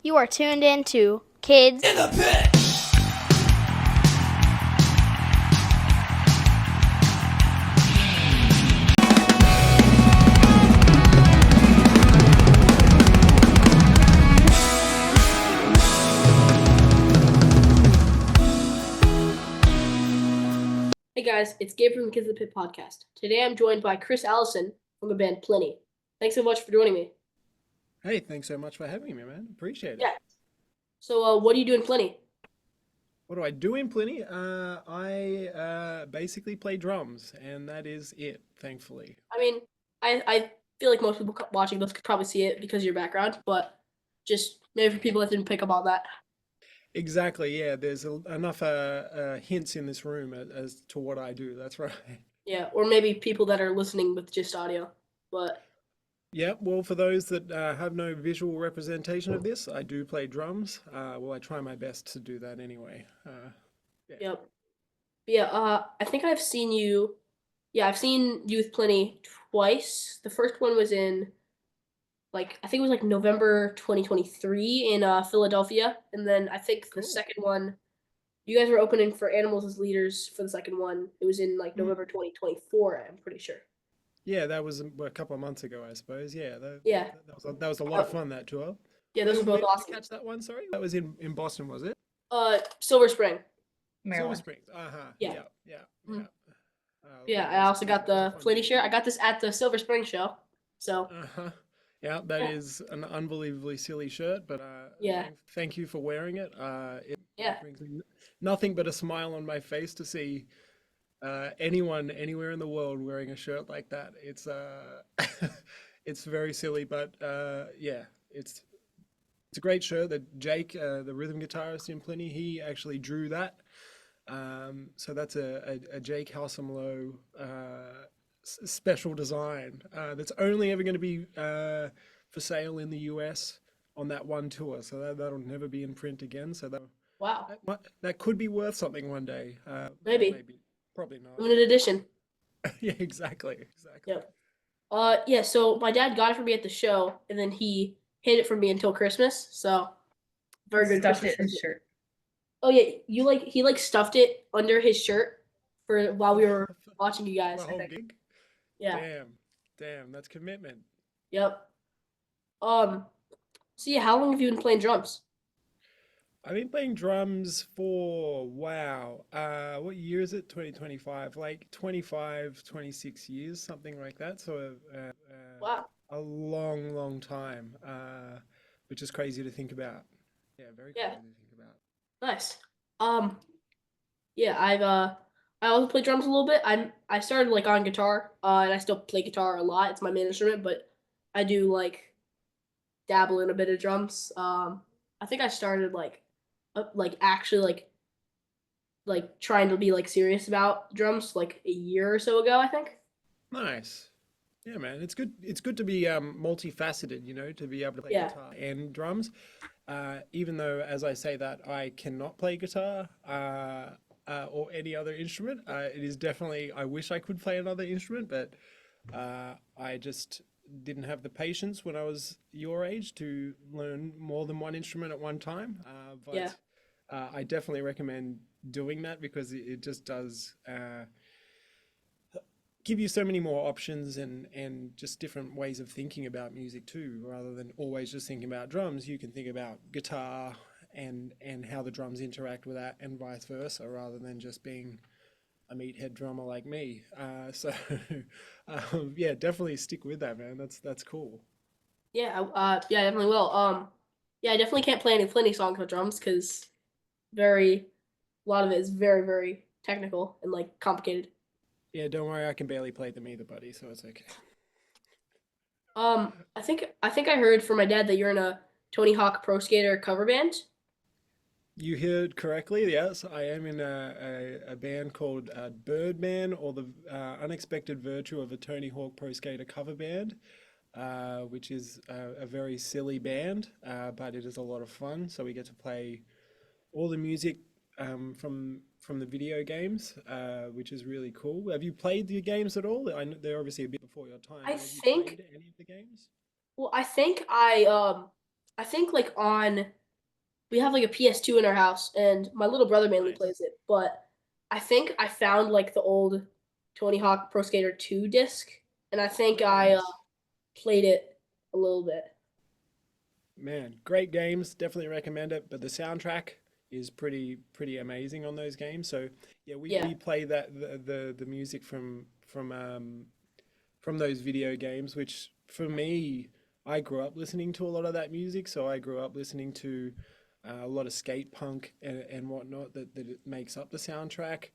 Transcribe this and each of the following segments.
You are tuned in to Kids In the Pit! Hey guys, it's Gabe from the Kids in the Pit podcast. Today I'm joined by Allison from the band Plini. Thanks so much for joining me. Hey, thanks so much for having me, man. Appreciate it. Yeah. So, what do you do in Plini? What do I do in Pliny? I basically play drums, and that is it, thankfully. I mean, I feel like most people watching this could probably see it because of your background, but just maybe for people that didn't pick up on that. Exactly, yeah. There's enough hints in this room as to what I do. That's right. Yeah, or maybe people that are listening with just audio. But Yeah, well, for those that have no visual representation of this, I do play drums. Well, I try my best to do that anyway. Yeah. yep. Yeah, I think I've seen you. Yeah, I've seen you with Plini twice. The first one was in I think it was like November 2023 in Philadelphia, and then I think the Cool. second one, you guys were opening for Animals as Leaders for the second one. It was in like Mm. November 2024, I'm pretty sure. Yeah, that was a couple of months ago, I suppose. Yeah, Yeah, that was a lot uh, of fun, that tour. yeah, those are Where both did you awesome. catch that one? Sorry, that was in Boston, was it? Silver Spring. Silver Maryland. Springs. Uh-huh. Yeah, Yeah, yeah, Mhm. yeah. Yeah. I also got Those are the fun Pliny tours. shirt. I got this at the Silver Spring show. So Uh-huh. Yeah, that yeah, is an unbelievably silly shirt, but yeah, thank you for wearing it. yeah, It brings me nothing but a smile on my face to see anyone anywhere in the world wearing a shirt like that. It's it's very silly, but yeah, it's a great shirt that Jake, the rhythm guitarist in Pliny, he actually drew that. So that's a Jake Halsamlow special design that's only ever going to be for sale in the US on that one tour. So that'll never be in print again. So wow, that could be worth something one day. maybe Maybe, probably not. limited edition. Yeah, exactly, exactly. Yep. Yeah. So my dad got it for me at the show, and then he hid it from me until Christmas. So very good Stuffed Christmas it in present. his shirt. Oh yeah, he stuffed it under his shirt for while we were watching you For the guys, I whole think. gig. Yeah. Damn, that's commitment. Yep. Um so yeah, how long have you been playing drums? I've been playing drums for, wow, what year is it? 2025, like 25, 26 years, something like that. So Wow. a long, long time, which is crazy to think about. Yeah, very Yeah. crazy to think about. Nice. Um yeah, I also play drums a little bit. I started like on guitar, and I still play guitar a lot. It's my main instrument, but I do like dabble in a bit of drums. I think I started like actually like trying to be like serious about drums like a year or so ago, I think. Nice. Yeah, man, it's good. It's good to be multifaceted, you know, to be able to play Yeah. guitar and drums. Even though, as I say that, I cannot play guitar or any other instrument. It is definitely, I wish I could play another instrument, but I just didn't have the patience when I was your age to learn more than one instrument at one time. Yeah. But I definitely recommend doing that because it just does give you so many more options and just different ways of thinking about music too, rather than always just thinking about drums. You can think about guitar and how the drums interact with that and vice versa, rather than just being a meathead drummer like me. So yeah, definitely stick with that, man. That's cool. Yeah, yeah, I definitely will. Yeah, I definitely can't play any Pliny songs with drums because very a lot of it is very very technical and like complicated. Yeah, don't worry, I can barely play them either, buddy, so it's okay. I think I heard from my dad that you're in a Tony Hawk Pro Skater cover band. You heard correctly. Yes, I am in a band called Birdman, or the Unexpected Virtue of a Tony Hawk Pro Skater cover band, which is a very silly band, but it is a lot of fun. So we get to play all the music from the video games, which is really cool. Have you played the games at all? I know they're obviously a bit before your time, I but have you think played any of the games? well, I think I I think like on we have like a PS2 in our house, and my little brother mainly Nice. plays it. But I think I found like the old Tony Hawk Pro Skater 2 disc, and I think I Nice. played it a little bit. Man, great games. Definitely recommend it. But the soundtrack is pretty amazing on those games. So yeah, Yeah, we play that the music from those video games, which for me, I grew up listening to a lot of that music. So I grew up listening to a lot of skate punk and whatnot that it makes up the soundtrack.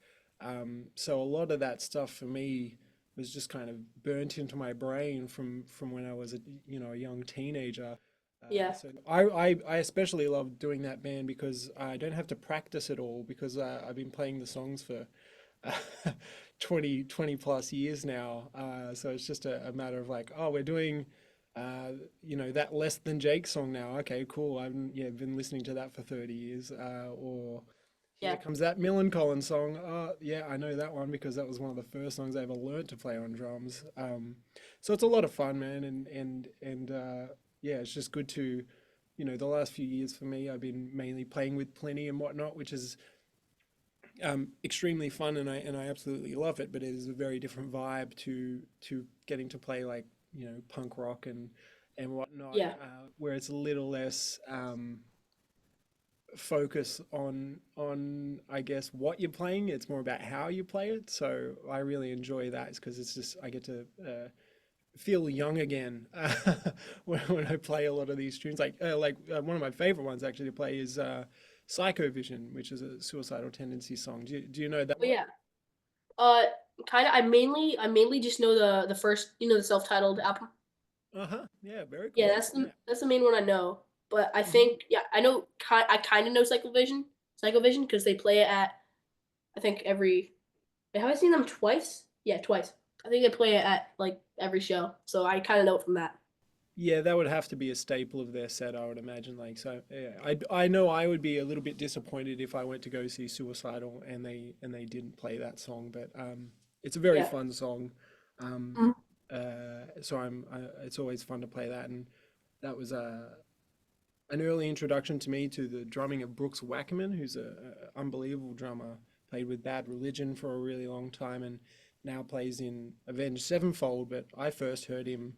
So a lot of that stuff for me was just kind of burnt into my brain from when I was a young teenager. yeah, So I especially love doing that band because I don't have to practice at all because I've been playing the songs for uh, 20 plus years now. So it's just a matter of like, oh, we're doing, that Less Than Jake song now. Okay, cool. I've yeah been listening to that for 30 years. Or here yeah, comes that Millen song. Yeah, I know that one because that was one of the first songs I ever learned to play on drums. So it's a lot of fun, man, and yeah, it's just good to, the last few years for me, I've been mainly playing with Plini and whatnot, which is extremely fun, and I absolutely love it. But it is a very different vibe to getting to play like punk rock and whatnot, yeah, where it's a little less focus on I guess what you're playing. It's more about how you play it. So I really enjoy that because it's just I get to feel young again when I play a lot of these tunes. Like one of my favorite ones actually to play is Psycho Vision, which is a suicidal tendency song. Do you know that oh one? yeah. Uh, kind of. I mainly just know the first, the self-titled album. Uh-huh. Yeah, very Yeah, cool. Yeah. that's the main one I know. But I Hmm. think yeah, I know. I kind of know Psycho Vision because they play it at I think every. Have I seen them twice? Yeah, twice. I think they play it at like every show, so I kind of know it from that. Yeah, that would have to be a staple of their set, I would imagine. Like, so yeah, I know I would be a little bit disappointed if I went to go see Suicidal and they didn't play that song, but it's a very Yeah. fun song. Um, Mhm. so it's always fun to play that, and that was an early introduction to me to the drumming of Brooks Wackerman, who's a unbelievable drummer. Played with Bad Religion for a really long time, and now plays in Avenged Sevenfold. But I first heard him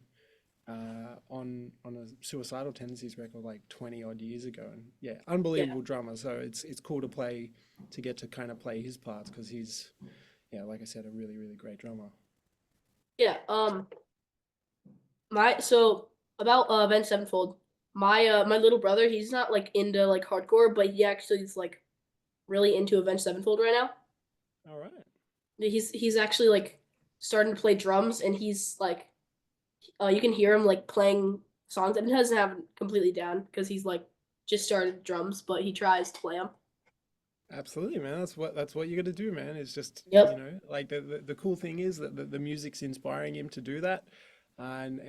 on a Suicidal Tendencies record like 20 odd years ago, and yeah, Yeah. unbelievable drummer. So it's cool to get to kind of play his parts because he's, yeah, like I said, a really great drummer. Yeah. My so about Avenged Sevenfold. My little brother, he's not like into like hardcore, but he actually is like really into Avenged Sevenfold right now. All right. He's actually like starting to play drums, and he's like you can hear him like playing songs, and he doesn't have it completely down because he's like just started drums, but he tries to play them. Absolutely, man. That's what you got to do, man. It's just, Yep. like the cool thing is that the music's inspiring him to do that. And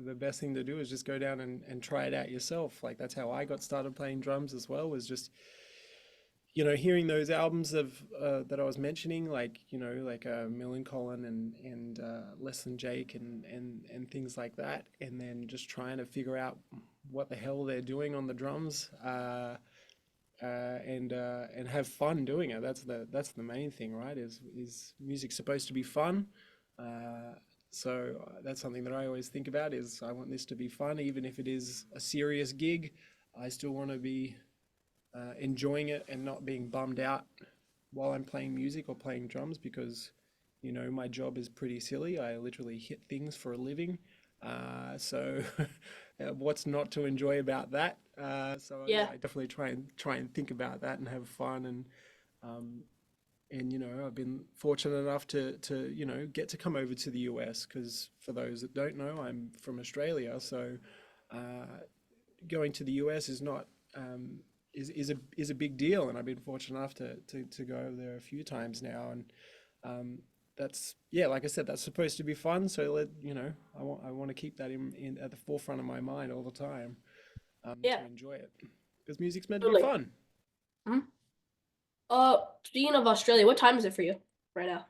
the best thing to do is just go down and try it out yourself. Like that's how I got started playing drums as well, was just, hearing those albums of that I was mentioning, like, like Millencolin and Less Than Jake and things like that, and then just trying to figure out what the hell they're doing on the drums. And have fun doing it. That's the main thing, right? Is music supposed to be fun? Uh, so that's something that I always think about. Is I want this to be fun, even if it is a serious gig. I still want to be enjoying it and not being bummed out while I'm playing music or playing drums because, my job is pretty silly. I literally hit things for a living. So what's not to enjoy about that? So yeah, Yeah. I definitely try and think about that and have fun um, and I've been fortunate enough to get to come over to the US because for those that don't know, I'm from Australia. So uh, going to the US is not is a big deal, and I've been fortunate enough to go over there a few times now, and um, that's yeah, like I said, that's supposed to be fun. So I want to keep that in at the forefront of my mind all the time Yeah. to enjoy it because music's meant to be Totally. fun. Mhm. Speaking of Australia, what time is it for you right now?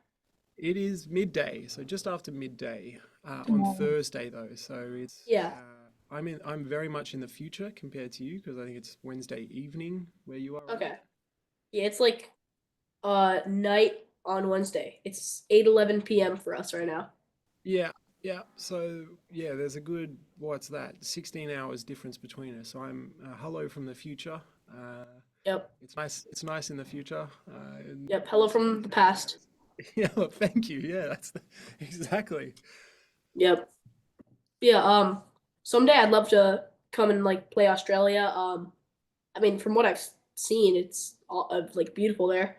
It is midday, so just after midday on Mm. Thursday though. So it's Yeah. I'm very much in the future compared to you because I think it's Wednesday evening where you are, right? Okay. Yeah, it's like night on Wednesday. It's 8:11 p.m. for us right now. Yeah, yeah. So yeah, there's a good what's that? 16 hours difference between us. So I'm hello from the future. Uh, Yep. it's nice. It's nice in the future. And Yep. Hello from the past. yeah, well, thank you. Yeah, exactly. Yep. Yeah, someday I'd love to come and like play Australia. I mean, from what I've seen, it's all like beautiful there.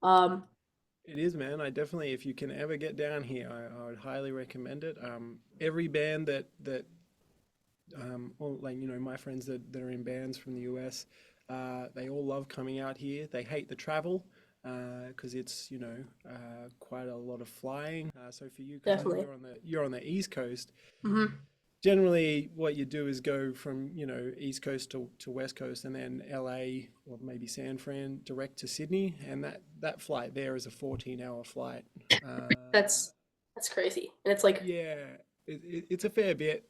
Um, It is, man. I definitely, if you can ever get down here, I would highly recommend it. Every band all like my friends that are in bands from the US, they all love coming out here. They hate the travel because it's quite a lot of flying. So for you, because I know definitely. you're on the East Coast, Hmm. generally what you do is go from East Coast to West Coast and then LA or maybe San Fran direct to Sydney, and that flight there is a 14-hour flight. That's that's crazy. And it's like, Yeah, it's a fair bit.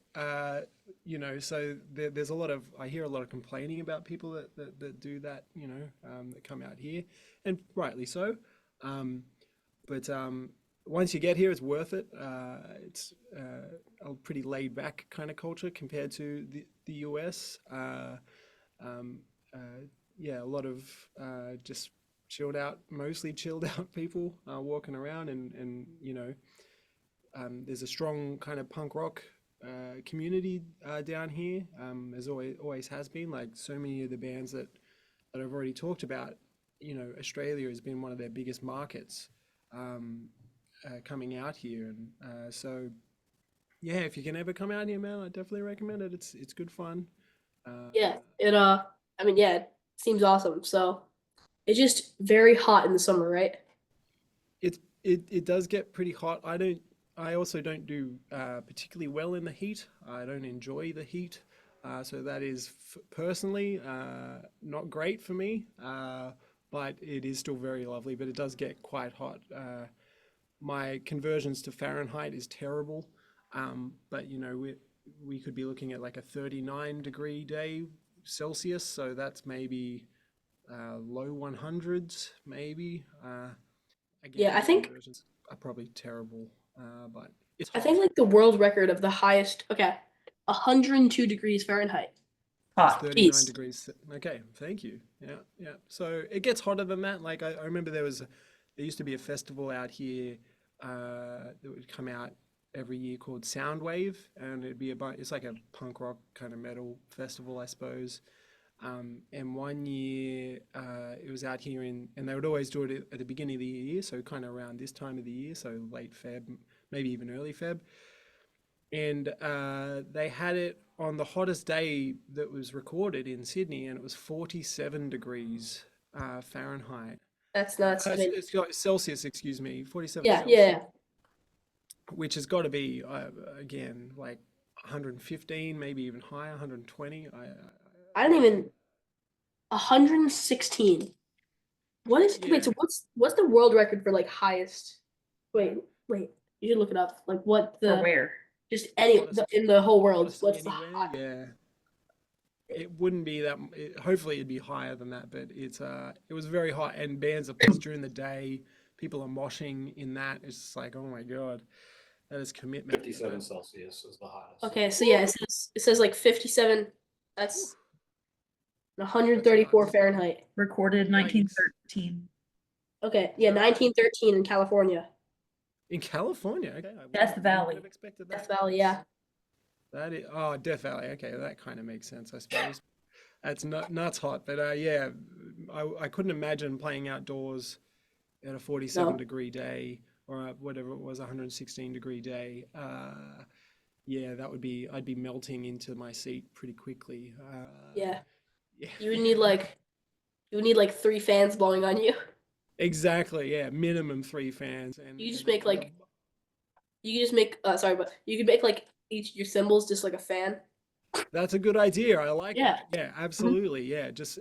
So there's a lot of I hear a lot of complaining about people that do that, that come out here, and rightly so. Um, but once you get here, it's worth it. It's a pretty laid back kind of culture compared to the US. Um, yeah, a lot of just mostly chilled out people walking around, and there's a strong kind of punk rock community down here. As always has been. Like so many of the bands that I've already talked about, Australia has been one of their biggest markets um, coming out here, and so yeah, if you can ever come out here, man, I definitely recommend it. It's good fun. Uh, yeah, I mean, yeah, it seems awesome. So it's just very hot in the summer, right? it does get pretty hot. I also don't do particularly well in the heat. I don't enjoy the heat. So that is personally not great for me. But it is still very lovely. But it does get quite hot. My conversions to Fahrenheit is terrible. But we could be looking at like a 39-degree day Celsius. So that's maybe low 100s, maybe. Again, Yeah, my conversions are probably terrible, but it's I think hot. like the world record of the highest, okay, 102 degrees Fahrenheit. It's Hot. 39 Jeez. degrees. Okay, thank you. Yeah, yeah. So it gets hotter than that. Like I remember there used to be a festival out here that would come out every year called Soundwave, and it'd be it's like a punk rock kind of metal festival, I suppose. And one year it was out here and they would always do it at the beginning of the year, so kind of around this time of the year, so late Feb, maybe even early Feb. And they had it on the hottest day that was recorded in Sydney, and it was 47 degrees Fahrenheit. That's nuts. I mean, It's got Celsius, excuse me, 47 yeah, yeah, Celsius, yeah. which has got to be, again, like 115, maybe even higher, 120. I don't even 116. What is wait, Yeah, so what's the world record for like highest? Wait, wait. You should look it up. Like what For the where? just any hottest, in the whole world, hottest what's the anywhere. hot? Yeah, it wouldn't be that. Hopefully, it'd be higher than that. But it was very hot, and bands are playing during the day. People are moshing in that. It's just like, oh my god, that is commitment. 57 Celsius is the hottest. Okay, so yeah, it says like 57. Whew, That's that's 134 nuts. Fahrenheit. Recorded Yikes! 1913. Okay, Is yeah, that right? 1913 in California, In California? Okay, I Death wouldn't Valley. have expected Death that. Valley. Yeah, That is Death Valley. Okay, that kind of makes sense, I suppose. That's nuts hot, but yeah, I couldn't imagine playing outdoors at a 47 no, degree day or whatever it was, 116-degree day. Yeah, I'd be melting into my seat pretty quickly. yeah. Yeah, You would need like three fans blowing on you. exactly. Yeah, minimum three fans, You just and make like you could just make sorry, but you could make like each your symbols just like a fan. that's a good idea. I like Yeah. that. Yeah, Mhm. absolutely. Yeah, just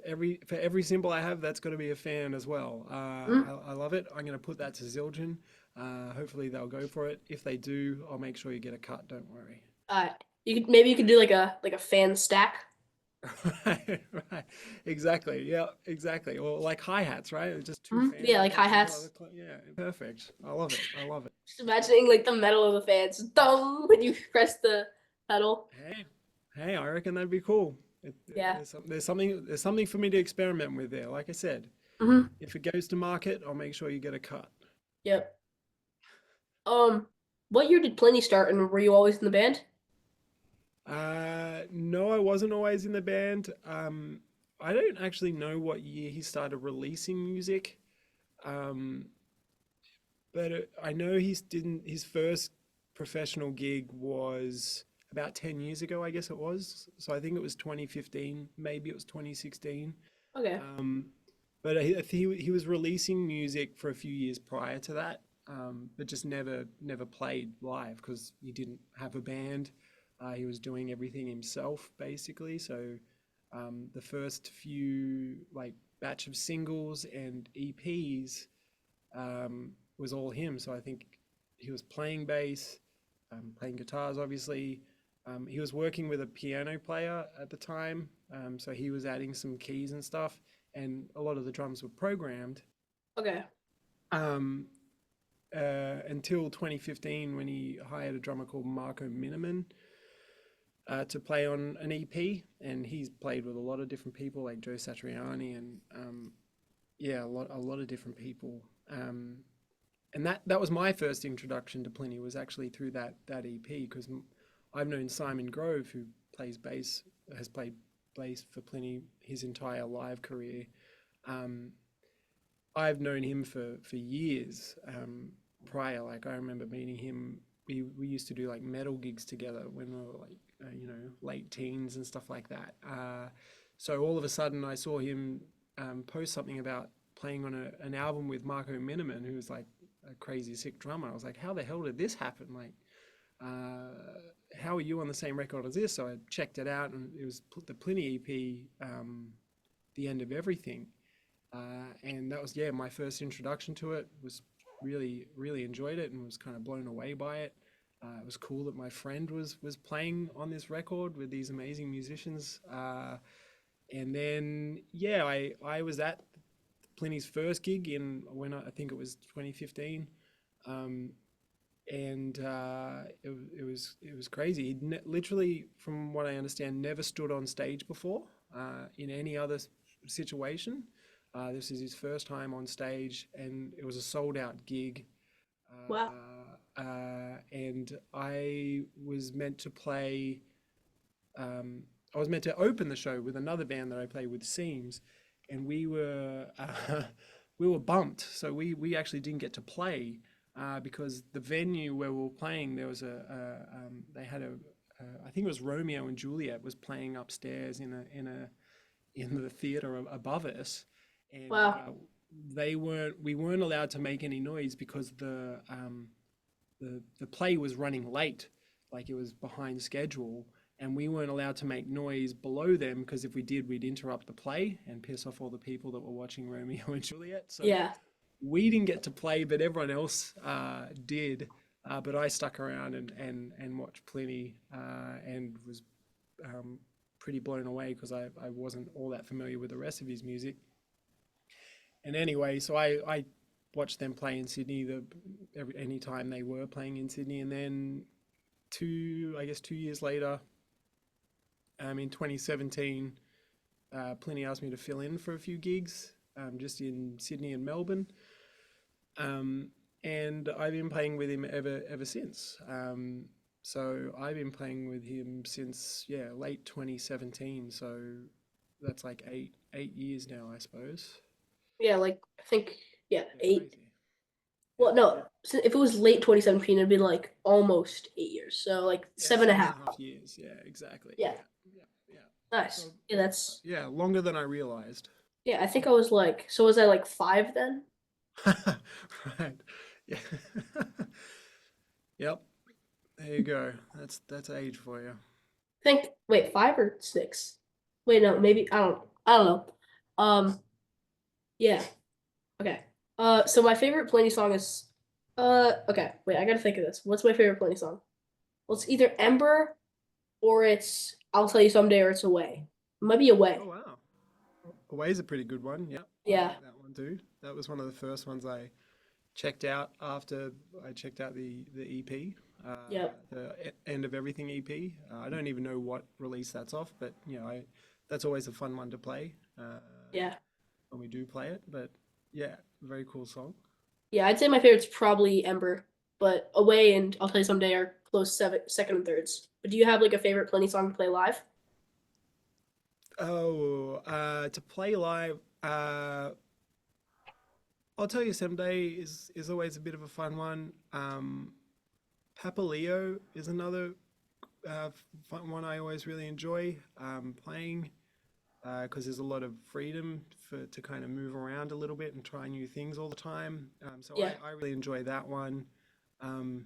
for every symbol I have, that's got to be a fan as well. Mhm. I love it. I'm going to put that to Zildjian. Hopefully they'll go for it. If they do, I'll make sure you get a cut. Don't worry. All right. you could do like a fan stack. Right, right. Exactly. Yeah, exactly. Or like hi-hats, right? Just two Mhm. fans Yeah, like attached together. hi-hats. Yeah, perfect. I love it. I love it. Just imagining like the metal of the fans, dum when you press the pedal. Hey, hey, I reckon that'd be cool. Yeah. There's something for me to experiment with there. Like I said, Hmm. if it goes to market, I'll make sure you get a cut. Yep. What year did Pliny start, and were you always in the band? No, I wasn't always in the band. I don't actually know what year he started releasing music. Um, but I know his first professional gig was about 10 years ago, I guess it was. So I think it was 2015, maybe it was 2016. Okay. Um, but I think he was releasing music for a few years prior to that, but just never played live because he didn't have a band. He was doing everything himself basically. So the first few like batch of singles and EPs was all him. So I think he was playing bass, playing guitars, obviously. He was working with a piano player at the time, so he was adding some keys and stuff, and a lot of the drums were programmed. Okay. Um, until 2015, when he hired a drummer called Marco Miniman to play on an EP, and he's played with a lot of different people like Joe Satriani and yeah, a lot of different people. And that was my first introduction to Plini was actually through that EP because I've known Simon Grove who plays bass has played bass for Plini his entire live career. Um, I've known him for years prior. Like I remember meeting him. We used to do like metal gigs together when we were like late teens and stuff like that. So all of a sudden I saw him post something about playing on an album with Marco Miniman, who was like a crazy sick drummer. I was like, how the hell did this happen? Like, how are you on the same record as this? So I checked it out, and it was the Plini EP, The End of Everything. And that was, yeah, my first introduction to it. Was really enjoyed it and was kind of blown away by it. It was cool that my friend was playing on this record with these amazing musicians. And then, yeah, I was at Plini's first gig in when I think it was 2015, um, and it was crazy. He'd literally, from what I understand, never stood on stage before in any other situation. This is his first time on stage, and it was a sold out gig. Wow. And I was meant to play. I was meant to open the show with another band that I play with, Seams, and we were bumped, so we actually didn't get to play because the venue where we were playing there was they had I think it was Romeo and Juliet was playing upstairs in the theater above us, and Wow. we weren't allowed to make any noise because the play was running late, like it was behind schedule, and we weren't allowed to make noise below them because if we did, we'd interrupt the play and piss off all the people that were watching Romeo and Juliet. So Yeah. we didn't get to play, but everyone else did. But I stuck around and watched Plini and was pretty blown away because I wasn't all that familiar with the rest of his music. And anyway, so I watched them play in Sydney any time they were playing in Sydney, and then I guess 2 years later, in 2017, Plini asked me to fill in for a few gigs, just in Sydney and Melbourne, and I've been playing with him ever since. So I've been playing with him since late 2017. So that's like eight years now, I suppose. Yeah, like I think yeah, Yeah, 8. crazy. Well, no, so if it was late 2017, it'd be like almost 8 years. So like Yeah, seven and a seven half. and a half years. Yeah, exactly. Yeah, Yeah. nice. So Yeah, that's yeah, longer than I realized. yeah. I think I was like, so was I like 5 then? Right. Yeah. Yep. There you go. That's age for you. I think wait, 5 or 6? Wait, no, maybe I don't know. Yeah. Okay. So my favorite Pliny song is okay. Wait, I gotta think of this. What's my favorite Pliny song? Well, it's either Ember or it's I'll Tell You Someday, or it's Away. It might be Oh Away. wow. Away's a pretty good one. Yep, I Yeah, like that one too. That was one of the first ones I checked out after I checked out the EP, yep, End of Everything EP. I don't even know what release that's off, but I that's always a fun one to play yeah, when we do play it. But yeah, very cool song. yeah. I'd say my favorite's probably Ember, but Away and I'll Tell You Someday are close second and thirds. But do you have like a favorite Plenty song to play live? Oh, to play live, I'll tell you someday is always a bit of a fun one. Papa Leo is another fun one I always really enjoy playing because there's a lot of freedom to kind of move around a little bit and try new things all the time. So Yeah, I really enjoy that one. Um,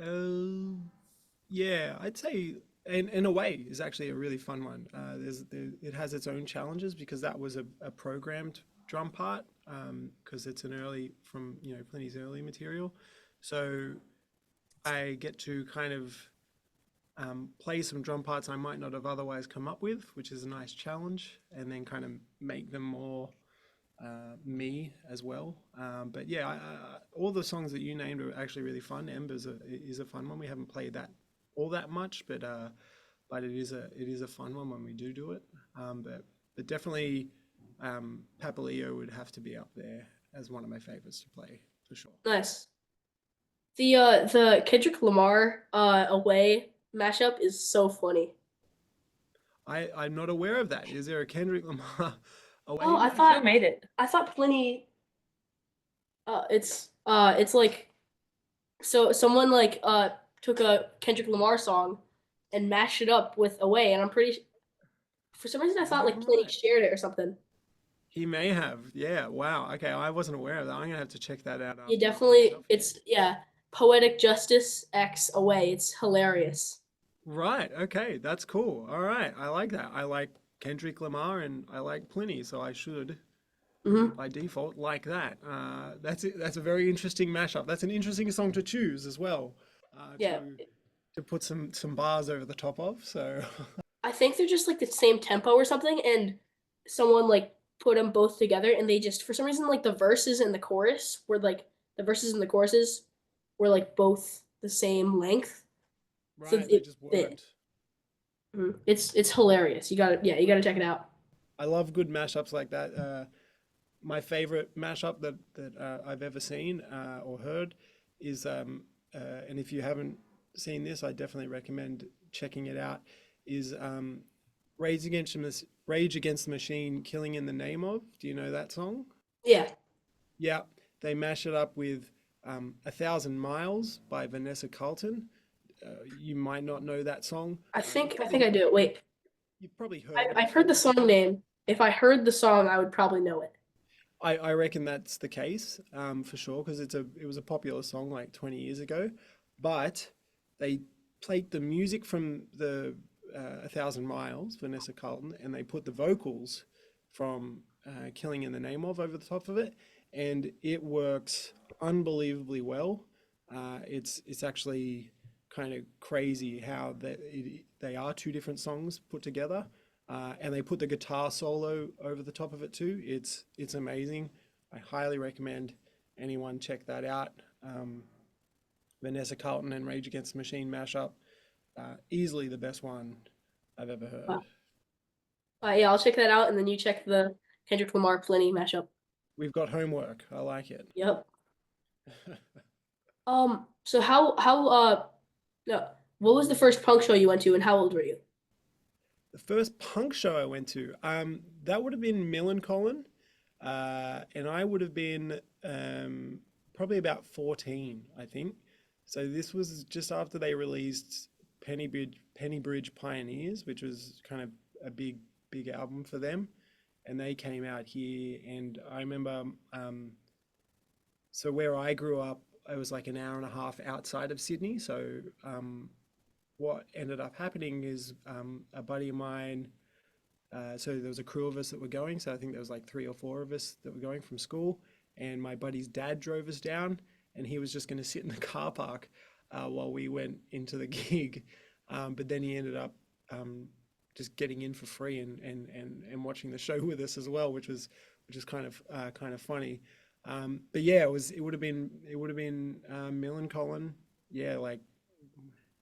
uh, yeah, I'd say, and in a way, is actually a really fun one. It has its own challenges because that was a programmed drum part because it's an early from Plini's early material. So I get to kind of play some drum parts I might not have otherwise come up with, which is a nice challenge, and then kind of make them more me as well. But yeah, all the songs that you named are actually really fun. Is a fun one. We haven't played that all that much, but it is a fun one when we do it. But definitely, Papaleo would have to be up there as one of my favorites to play for sure. nice. The Kendrick Lamar Away mashup is so funny. I'm not aware of that. Is there a Kendrick Lamar Oh, away I mashup? thought Who made it? I thought Pliny it's like so someone like took a Kendrick Lamar song and mashed it up with Away, and I'm pretty for some reason I Is thought that like Pliny right? shared it or something. He may have. Yeah. Wow. Okay. I wasn't aware of that. I'm gonna have to check that out You after this gets definitely off here. it's yeah, Poetic Justice X Away. It's hilarious. Right. Okay. That's cool. All right. I like that. I like Kendrick Lamar and I like Pliny, so I should, Hmm. by default, like that. That's it. That's a very interesting mashup. That's an interesting song to choose as well, uh, Yeah, to to put some bars over the top of. So I think they're just like the same tempo or something, and someone like put them both together, and they just for some reason like the verses and the chorus were like the verses and the choruses were like both the same length, so right, they it just fit. worked. It's hilarious. You gotta check it out. I love good mashups like that. My favorite mashup that I've ever seen or heard is, and if you haven't seen this, I definitely recommend checking it out. Is Rage Against the Machine, Killing in the Name of. Do you know that song? Yeah, Yeah, they mash it up with A Thousand Miles by Vanessa Carlton. You might not know that song. I think I do. Wait, You've probably heard it I've heard the before. song name. If I heard the song, I would probably know it. I reckon that's the case for sure because it was a popular song like 20 years ago, but they played the music from the A Thousand Miles, Vanessa Carlton, and they put the vocals from Killing in the Name of over the top of it, and it works unbelievably well. It's actually kind of crazy how they are two different songs put together, and they put the guitar solo over the top of it too. It's amazing. I highly recommend anyone check that out. Vanessa Carlton and Rage Against the Machine mashup, easily the best one I've ever heard. Wow. Yeah, I'll check that out, and then you check the Kendrick Lamar Plenty mashup. We've got homework. I like it. Yep. So no, what was the first punk show you went to, and how old were you? The first punk show I went to, that would have been Millencolin, and I would have been probably about 14, I think. So this was just after they released Penny Bridge Pioneers, which was kind of a big album for them, and they came out here, and I remember, so where I grew up, it was like an hour and a half outside of Sydney, so what ended up happening is a buddy of mine. So there was a crew of us that were going. So I think there was like three or four of us that were going from school. And my buddy's dad drove us down, and he was just going to sit in the car park while we went into the gig. But then he ended up um, just getting in for free and watching the show with us as well, which is kind of funny. But yeah, it would have been Millen Colin, yeah, like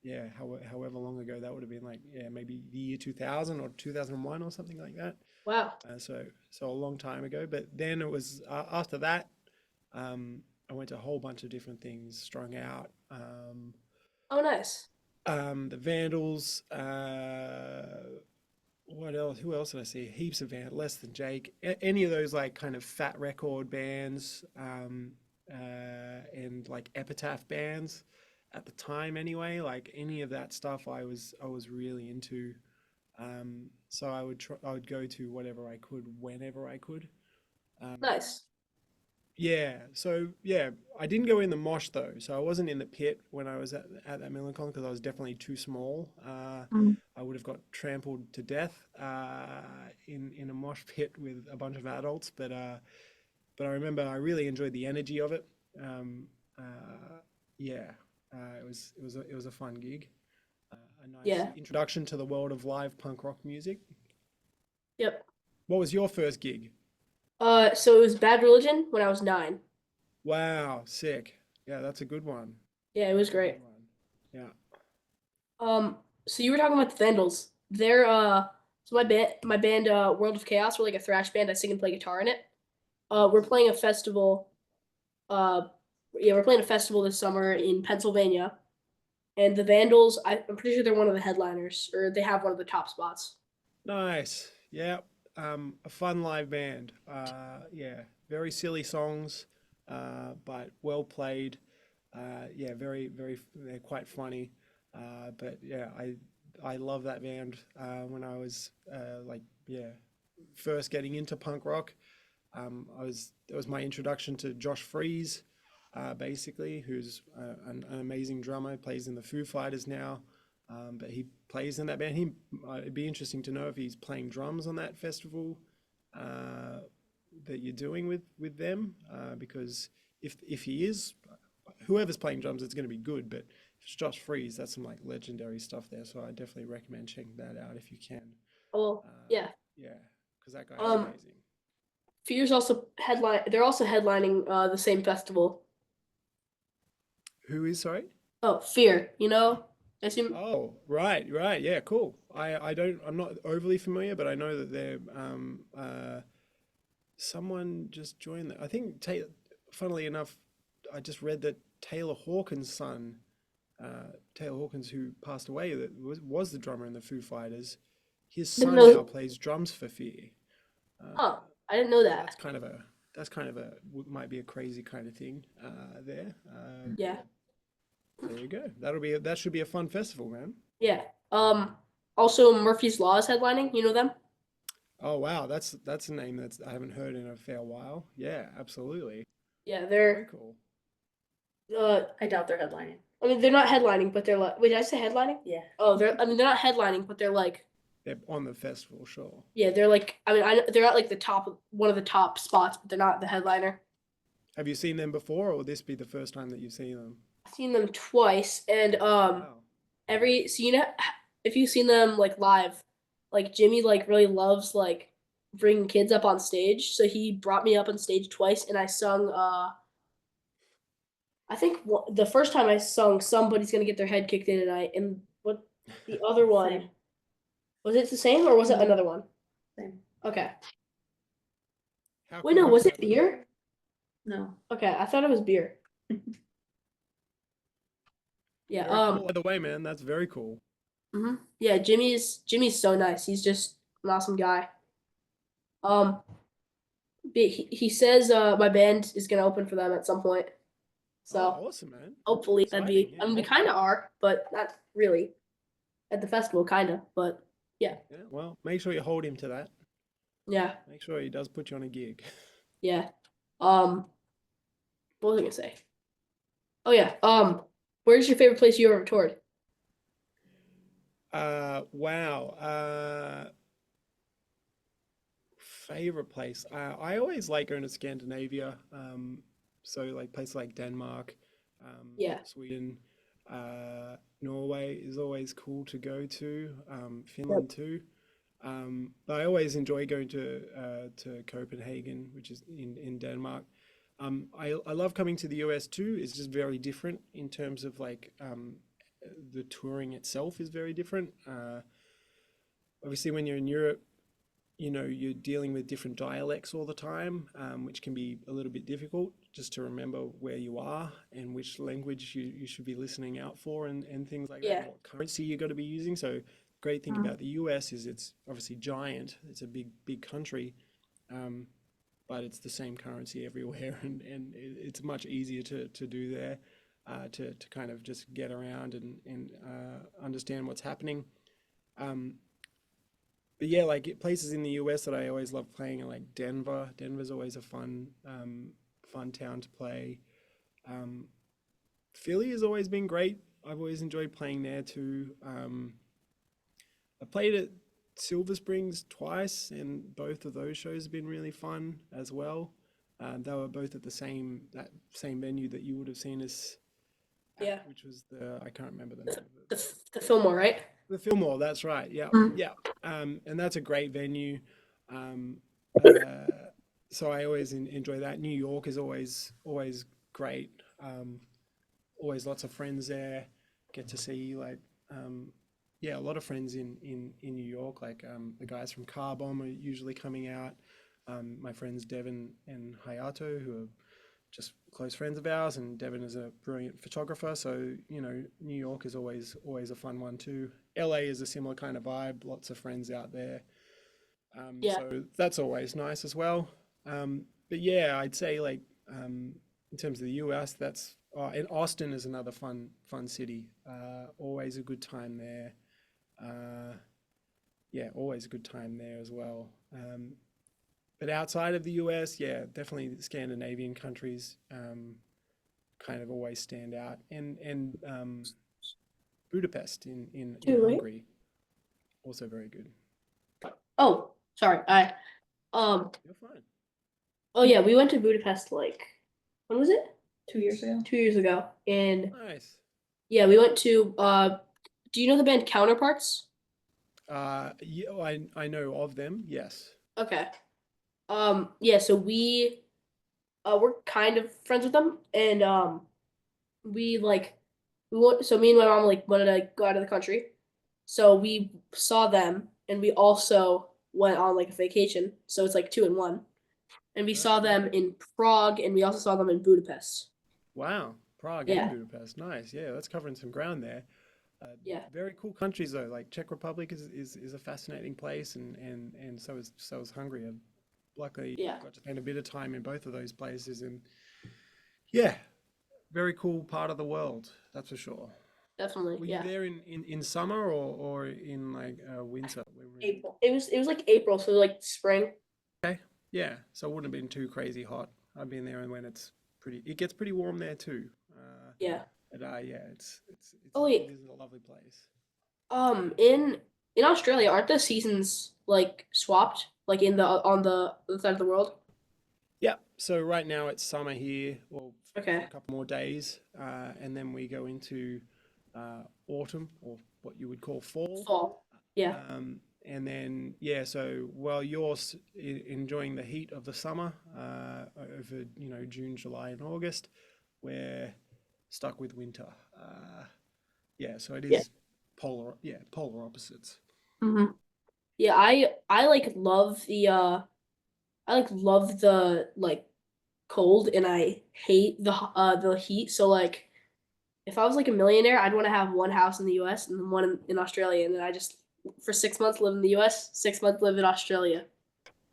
yeah, however long ago that would have been, like yeah, maybe the year 2000 or 2001 or something like that. Wow. So a long time ago. But then it was after that, I went to a whole bunch of different things, strung out. Oh, nice. The Vandals. What else? Who else did I see? Heaps of Vandals. Less Than Jake. Any of those like kind of fat record bands, and like epitaph bands at the time. Anyway, like any of that stuff, I was really into. So I would go to whatever I could whenever I could. Um, Nice. yeah, so yeah, I didn't go in the mosh though, so I wasn't in the pit when I was at that Millicon because I was definitely too small. Mm. I would have got trampled to death in a mosh pit with a bunch of adults, but I remember I really enjoyed the energy of it. Um, yeah, it was a fun gig, a nice Yeah. introduction to the world of live punk rock music. Yep. What was your first gig? So it was Bad Religion when I was 9. Wow, sick. Yeah, that's a good one. Yeah, it was That's a good great. one. Yeah. So you were talking about the Vandals. They're so my band World of Chaos, we're like a thrash band. I sing and play guitar in it. We're playing a festival. Uh, yeah, we're playing a festival this summer in Pennsylvania, and the Vandals. I'm pretty sure they're one of the headliners, or they have one of the top spots. Nice. Yeah. A fun live band. Yeah. Very silly songs, but well played. Yeah. They're quite funny. But yeah, I love that band. When I was like, yeah, first getting into punk rock. That was my introduction to Josh Freeze, basically, who's an amazing drummer. Plays in the Foo Fighters now, but he plays in that band. It'd be interesting to know if he's playing drums on that festival uh, that you're doing with them, because if he is, whoever's playing drums, it's going to be good. But if it's Josh Freeze, that's some like legendary stuff there. So I definitely recommend checking that out if you can. Oh Uh, yeah. yeah, because that guy is Um, amazing. Fear's also headline. They're also headlining the same festival. Who is, sorry? Oh, Fear. You know, I assume. Oh, right, right. Yeah, cool. I'm not overly familiar, but I know that they're someone just joined I think funnily enough, I just read that Taylor Hawkins' son, Taylor Hawkins, who passed away, that was the drummer in the Foo Fighters. His Didn't son now know. plays drums for Fear. Huh. Uh, I didn't know so that. that's kind of a might be a crazy kind of thing there. Yeah. There you go. That should be a fun festival, man. Yeah. Also Murphy's Law is headlining. You know them? Oh wow, that's a name that's I haven't heard in a fair while. Yeah, absolutely. Yeah, Very they're cool. I doubt they're headlining. I mean they're not headlining, but they're like wait, did I say headlining? Yeah. Oh, they're not headlining, but they're like They're on the festival, sure. yeah, they're like they're at like the top one of the top spots, but they're not the headliner. Have you seen them before, or will this be the first time that you've seen them? I've seen them twice and Wow. every so you know if you've seen them like live, like Jimmy like really loves like bringing kids up on stage. So he brought me up on stage twice and I sung I think the first time I sung "Somebody's Gonna Get Their Head Kicked In Tonight," and what the other one Same. was it the same or was it Mhm. another one? Same. Okay. How Wait, cool no, is was it that? beer? No. Okay, I thought it was beer. Yeah. Very cool. By the way, man, that's very cool. Yeah. Jimmy's so nice. He's just an awesome guy. Um. But he says my band is gonna open for them at some point. So Oh, awesome, man. hopefully that'd Exciting. be. Yeah, I mean, we hopefully. kind of are, but not really at the festival, kind of. But yeah, Yeah. Well, make sure you hold him to that. yeah, Make sure he does put you on a gig. yeah. Um. What was I gonna say? Oh yeah. Where's your favorite place you ever toured? Wow. Favorite place. I always like going to Scandinavia. So like places like Denmark, Yeah. Sweden. Norway is always cool to go to. Finland too. But I always enjoy going to Copenhagen, which is in Denmark. I love coming to the US too. It's just very different in terms of like the touring itself is very different. Obviously, when you're in Europe, you're dealing with different dialects all the time, which can be a little bit difficult just to remember where you are and which language you should be listening out for and things like that, Yeah. and what currency you're going to be using. So, great thing about the US is it's obviously giant. It's a big country, but it's the same currency everywhere, and it's much easier to do there, to kind of just get around and understand what's happening. Um, but yeah, like places in the US that I always love playing are like Denver. Denver's always a fun town to play. Um, Philly has always been great. I've always enjoyed playing there too. I played at Silver Springs twice, and both of those shows have been really fun as well. They were both at that same venue that you would have seen us Yeah. at, which was I can't remember the name of it. The Fillmore, right? The Fillmore, that's right. Yeah, Mm. yeah. And that's a great venue. Um, uh, so I always enjoy that. New York is always great. Always lots of friends there. Get to see yeah, a lot of friends in New York. Like the guys from Car Bomb are usually coming out. My friends Devin and Hayato, who are just close friends of ours, and Devin is a brilliant photographer. So, New York is always a fun one too. LA is a similar kind of vibe, lots of friends out there. Yeah. So that's always nice as well. But yeah, I'd say like in terms of the US, and Austin is another fun city. Always a good time there. Yeah, always a good time there as well. But outside of the US, yeah, definitely the Scandinavian countries kind of always stand out, and Budapest in Too, right? Hungary, also very good. Oh, sorry. You're fine. Oh yeah, we went to Budapest like when was it? 2 years ago. 2 years ago. And Nice. yeah, we went to do you know the band Counterparts? Yeah, I know of them. Yes. Okay. Yeah, so we're kind of friends with them, and we like we want so me and my mom like wanted to go out of the country. So we saw them, and we also went on like a vacation. So it's like two in one. And we saw them in Prague, and we also saw them in Budapest. Wow. Prague and Yeah. Budapest. Nice. Yeah, that's covering some ground there. Yeah. Very cool countries though. Like Czech Republic is a fascinating place, and so is Hungary. I luckily Yeah. got to spend a bit of time in both of those places, and yeah, very cool part of the world, that's for sure. Definitely. Were Yeah. you there in summer or in like winter? April. It was like April, so like spring. Okay, yeah. So it wouldn't have been too crazy hot. I've been there, and when it gets pretty warm there too. Yeah. But yeah, it's Oh wait. it is a lovely place. In Australia, aren't the seasons like swapped, like in the on the other side of the world? Yeah. So right now it's summer here, or for Okay. a couple more days, and then we go into autumn, or what you would call fall. Fall. Yeah. And then, yeah, so while you're enjoying the heat of the summer over, June, July, and August, we're stuck with winter. Yeah, so it Yeah. is polar opposites. Mm-hmm. Yeah, I like love the like cold, and I hate the heat. So like if I was like a millionaire, I'd want to have one house in the US and then one in Australia, and then I just for 6 months live in the US, 6 months live in Australia.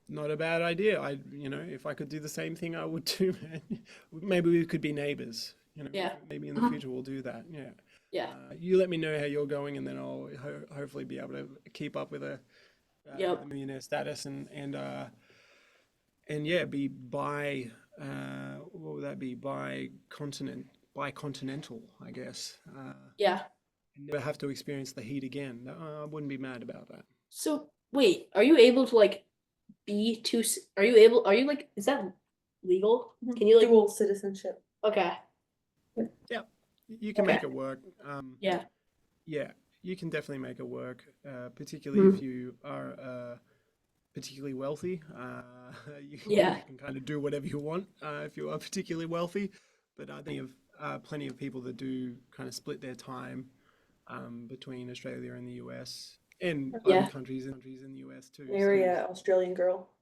Not a bad idea. If I could do the same thing, I would too, man. Maybe we could be neighbors. Yeah. Maybe in the Mhm. future we'll do that. Yeah. Yeah. You let me know how you're going, and then I'll hopefully be able to keep up with Yep. the millionaire status, and yeah, be what would that be? Bicontinental, I guess. Yeah. And never have to experience the heat again. I wouldn't be mad about that. So wait, are you able to like are you like is that legal? Can you like Dual citizenship. okay. Yeah. You can Okay. make it work. Yeah. Yeah, you can definitely make it work, particularly if Mhm. you are particularly wealthy. Yeah. You can kind of do whatever you want if you are particularly wealthy. But I think of plenty of people that do kind of split their time between Australia and the US and other Yeah. countries in the US too. Marry So a Australian girl.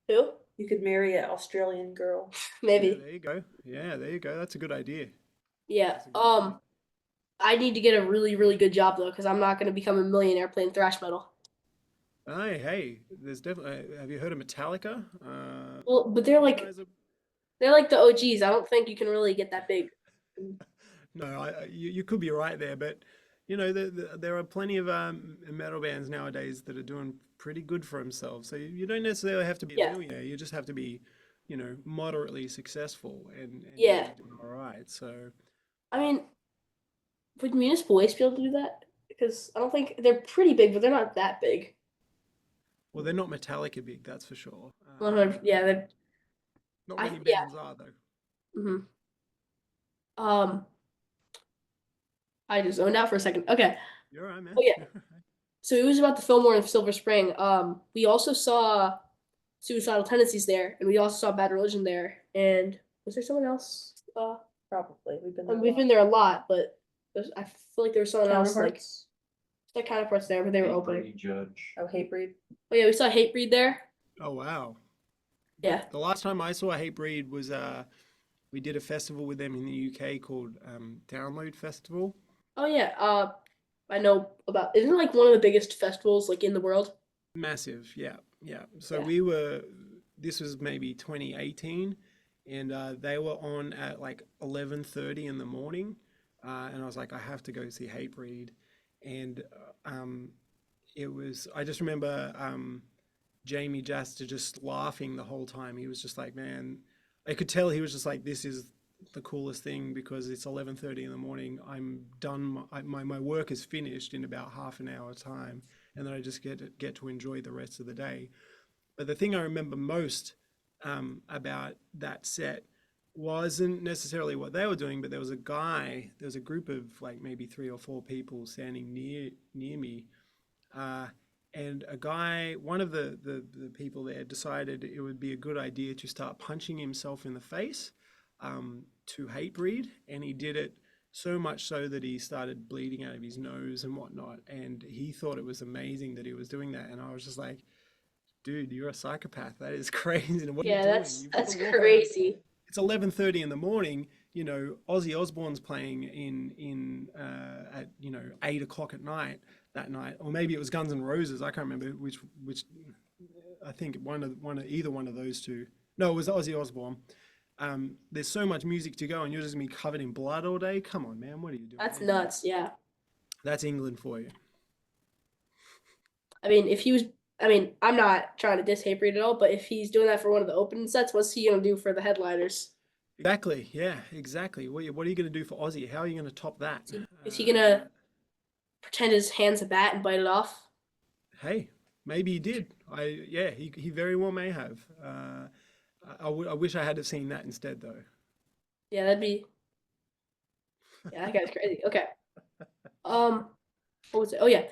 Who? You could marry an Australian girl. yeah, Maybe. there you go. Yeah, there you go. That's a good idea. Yeah. That's a good idea. I need to get a really, really good job though, because I'm not going to become a millionaire playing thrash metal. Hey, there's definitely. Have you heard of Metallica? Well, but Those guys are. they're like the OGs. I don't think you can really get that big. No, you could be right there, but you know, there are plenty of metal bands nowadays that are doing pretty good for themselves. So you don't necessarily have to be a Yeah. millionaire. You just have to be, you know, moderately successful, and you'll Yeah. be doing all right. So, I mean, would Municipal Waste be able to do that? Because I don't think they're pretty big, but they're not that big. well, they're not Metallica big, that's for sure. 100. Yeah. Not many Yeah. bands are though. hmm Um, I just zoned out for a second. Okay. You're all right, man. Oh yeah. You're all right. So it was about the Fillmore and Silver Spring. We also saw Suicidal Tendencies there, and we also saw Bad Religion there. And was there someone else? Probably. We've been there. We've been there a lot, but I feel like there was someone else like Counterparts. their counterparts there, but they were opening. Brady Judge. Oh, Hatebreed. Oh yeah, we saw Hatebreed there. Oh wow. Yeah. The last time I saw Hatebreed was we did a festival with them in the UK called Download Festival. Oh yeah. I know about. Isn't it like one of the biggest festivals like in the world? Massive, yeah, yeah. So Yeah. this was maybe 2018, and they were on at like 11:30 in the morning, and I was like, I have to go see Hatebreed, and I just remember Jamie Jaster just laughing the whole time. He was just like, man, I could tell he was just like, this is the coolest thing because it's 11:30 in the morning. I'm done. My work is finished in about half an hour time, and then I just get to enjoy the rest of the day. But the thing I remember most about that set wasn't necessarily what they were doing, but there was a group of like maybe three or four people standing near me, uh, and one of the people there decided it would be a good idea to start punching himself in the face to Hatebreed, and he did it so much so that he started bleeding out of his nose and whatnot. And he thought it was amazing that he was doing that, and I was just like, dude, you're a psychopath. That is crazy. And what are you Yeah, doing? that's You've got that's to walk around. crazy. It's 11:30 in the morning. You know, Ozzy Osbourne's playing at 8 o'clock at night that night, or maybe it was Guns N' Roses. I can't remember which. I think either one of those two. No, it was Ozzy Osbourne. There's so much music to go, and you're just gonna be covered in blood all day. Come on, man, what are you doing? That's nuts. Yeah. That's England for you. I mean, if he was, I mean, I'm not trying to diss Hatebreed at all, but if he's doing that for one of the opening sets, what's he gonna do for the headliners? Exactly. Yeah. Exactly. What are you gonna do for Ozzy? How are you gonna top that? Is he gonna pretend his hand's a bat and bite it off? Hey, maybe he did. Yeah, he very well may have. I wish I had have seen that instead though. Yeah, that'd be. Yeah, that guy's crazy. Okay. Um, what was it? Oh yeah.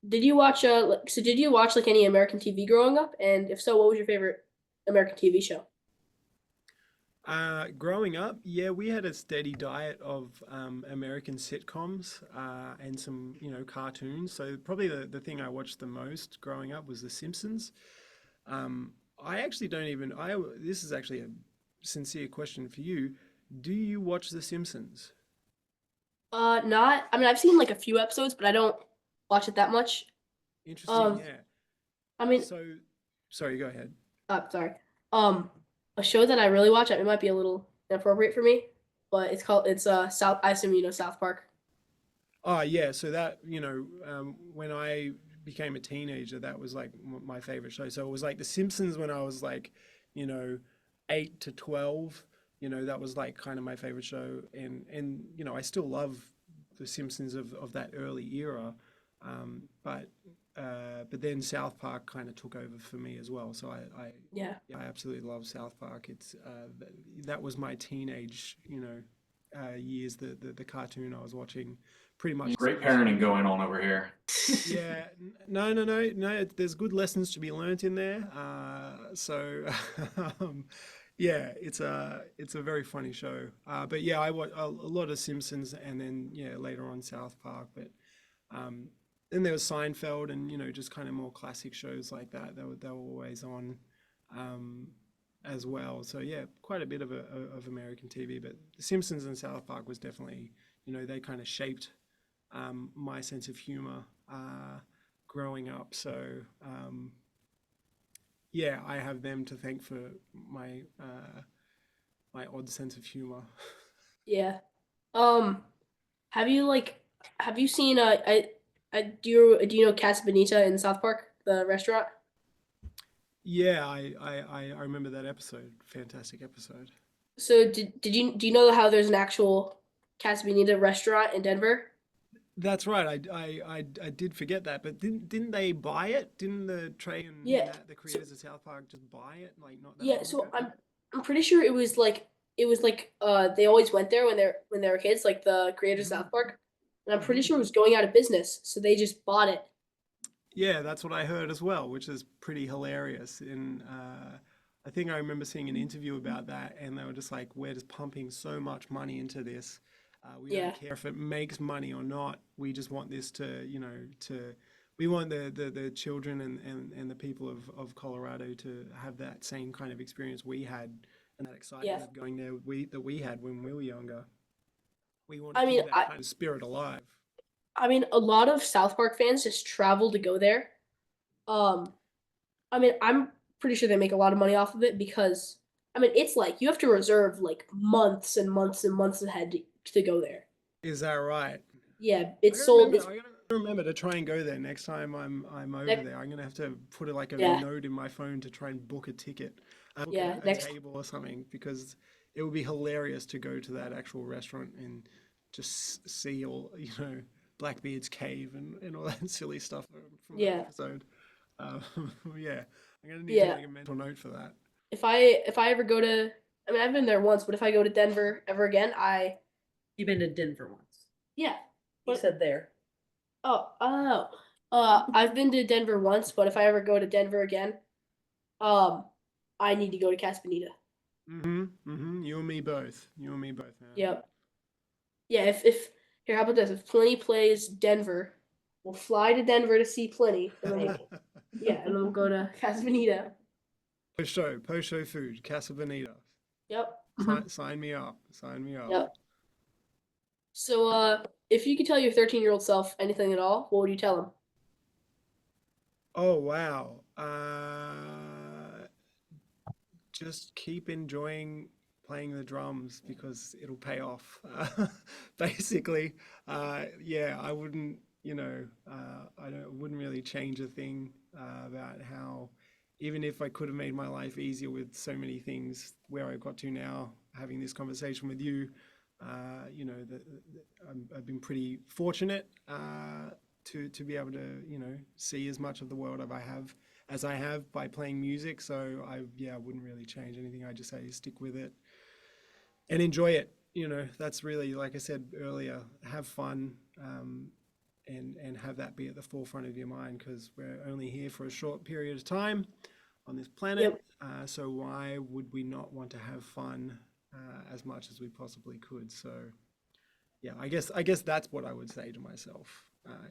Did you watch so did you watch like any American TV growing up? And if so, what was your favorite American TV show? Growing up, yeah, we had a steady diet of American sitcoms and some, cartoons. So probably the thing I watched the most growing up was The Simpsons. I actually don't even. This is actually a sincere question for you. Do you watch The Simpsons? Not. I mean, I've seen like a few episodes, but I don't watch it that much. Interesting, Um, yeah. I mean, So, sorry, go ahead. sorry. Um, a show that I really watch. It might be a little inappropriate for me, but it's South. I assume you know South Park. Oh, yeah. So that, when I became a teenager, that was like my favorite show. So it was like The Simpsons when I was like, you know, 8 to 12. That was like kind of my favorite show. And I still love The Simpsons of that early era. But then South Park kind of took over for me as well. So Yeah. yeah, I absolutely love South Park. It's that was my teenage, years. The cartoon I was watching pretty much. Great parenting going on over here. Yeah, no. There's good lessons to be learnt in there. So, um, yeah, it's a very funny show. But yeah, I watch a lot of Simpsons, and then yeah, later on South Park. But um, then there was Seinfeld, and just kind of more classic shows like that. They were always on, um, as well. So yeah, quite a bit of American TV. But The Simpsons and South Park was definitely, they kind of shaped my sense of humor growing up. So yeah, I have them to thank for my odd sense of humor. Yeah. Um, have you seen do you know Casa Bonita in South Park, the restaurant? Yeah, I remember that episode. Fantastic episode. So do you know how there's an actual Casa Bonita restaurant in Denver? That's right. I did forget that, but didn't they buy it? Didn't the Trey and Yeah. Matt, the So creators of South Park, just buy it like not that yeah, long so ago? I'm pretty sure it was like they always went there when they were kids, like the creators of Hmm. South Park. And I'm pretty Hmm. sure it was going out of business, so they just bought it. Yeah, that's what I heard as well, which is pretty hilarious. And I think I remember seeing an interview about that, and they were just like, "We're just pumping so much money into this. We don't Yeah. care if it makes money or not. We just want this we want the children and the people of Colorado to have that same kind of experience we had, and that excitement Yeah. of going there that we had when we were younger. We want to I mean, keep that I kind of spirit alive." I mean a lot of South Park fans just travel to go there. Um, I mean, I'm pretty sure they make a lot of money off of it because I mean, it's like you have to reserve like months and months and months ahead to go there. Is that right? Yeah, it's sold. It's I gotta remember to try and go there next time I'm over next. there. I'm gonna have to put like a Yeah, note in my phone to try and book a ticket, book yeah. a Next. table or something, because it would be hilarious to go to that actual restaurant and just see all, Blackbeard's cave and all that silly stuff from that Yeah, episode. Um, yeah, I'm gonna need to yeah. make a mental note for that. If I ever go to, I mean, I've been there once, but if I go to Denver ever again, You've been to Denver once. yeah. You But said there. oh, I've been to Denver once, but if I ever go to Denver again, um, I need to go to Casa Bonita. Mm-hmm. Mm-hmm. You and me both. You and me both, man. Yep. Yeah. If here, how about this? If Plini plays Denver, we'll fly to Denver to see Plini, and then and then we'll go to Casa Bonita. Post show food, Casa Bonita. Yep. Sign me up. Sign me up. Yep. So, if you could tell your 13-year-old self anything at all, what would you tell him? Oh wow. Just keep enjoying playing the drums because it'll pay off. Basically, yeah, I wouldn't, wouldn't really change a thing about how, even if I could have made my life easier with so many things where I got to now, having this conversation with you, I've been pretty fortunate to be able to, see as much of the world as I have by playing music. So I wouldn't really change anything. I just say stick with it and enjoy it. That's really, like I said earlier, have fun, and have that be at the forefront of your mind, because we're only here for a short period of time on this planet. Yep. So why would we not want to have fun as much as we possibly could? So yeah, I guess that's what I would say to myself,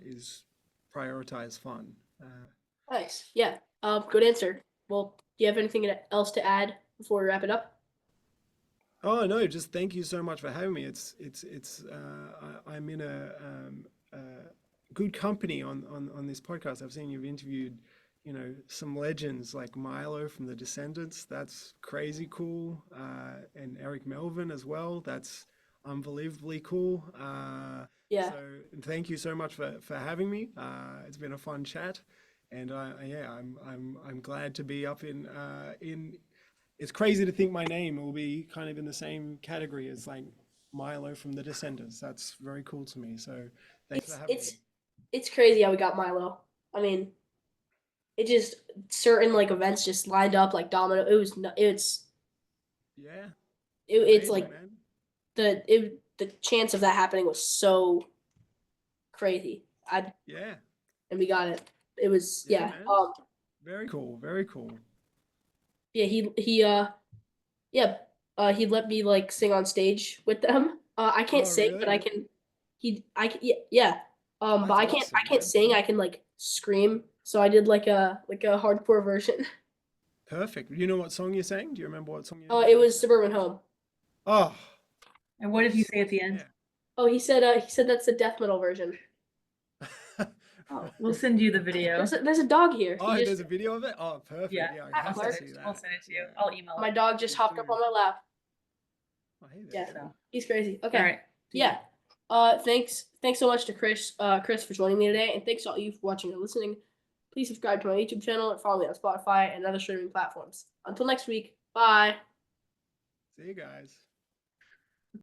is prioritize fun. Nice. Yeah. Good answer. Well, do you have anything else to add before we wrap it up? Oh no, just thank you so much for having me. I'm in a good company on this podcast. I've seen you've interviewed, some legends like Milo from the Descendants. That's crazy cool. And Eric Melvin as well. That's unbelievably cool. Yeah. So thank you so much for having me. It's been a fun chat, and yeah, I'm glad to be up in. It's crazy to think my name will be kind of in the same category as like Milo from the Descendants. That's very cool to me. So thanks for It's having me. it's it's crazy how we got Milo. I mean, it just certain like events just lined up like domino. It was Yeah, it's amazing, like man. the it the chance of that happening was so crazy. Yeah. And we got it. It was Yeah, yeah. man. Very cool. Very cool. Yeah, he let me like sing on stage with them. I can't Oh, sing, but I really? can. Yeah. But That's I can't. awesome, I can't man. sing. I can like scream. So I did like a hardcore version. Perfect. You know what song you sang? Do you remember what song you It was Suburban Home. Oh. And what did he nice. say at the end? Oh, he said that's the death metal version. Yeah. Oh, we'll send you the video. There's a dog here. Oh, He there's just, a video of it? Oh, perfect. Yeah, Yeah, I Hi, have to Clark. see that. I'll send it to you. Yeah. I'll email my it. dog just Please hopped do. up on my lap. Oh, hey there. Yeah, So, he's crazy. Okay. all right. Yeah. Thanks so much to Chris for joining me today, and thanks to all you for watching and listening. Please subscribe to my YouTube channel and follow me on Spotify and other streaming platforms. Until next week, bye. See you guys.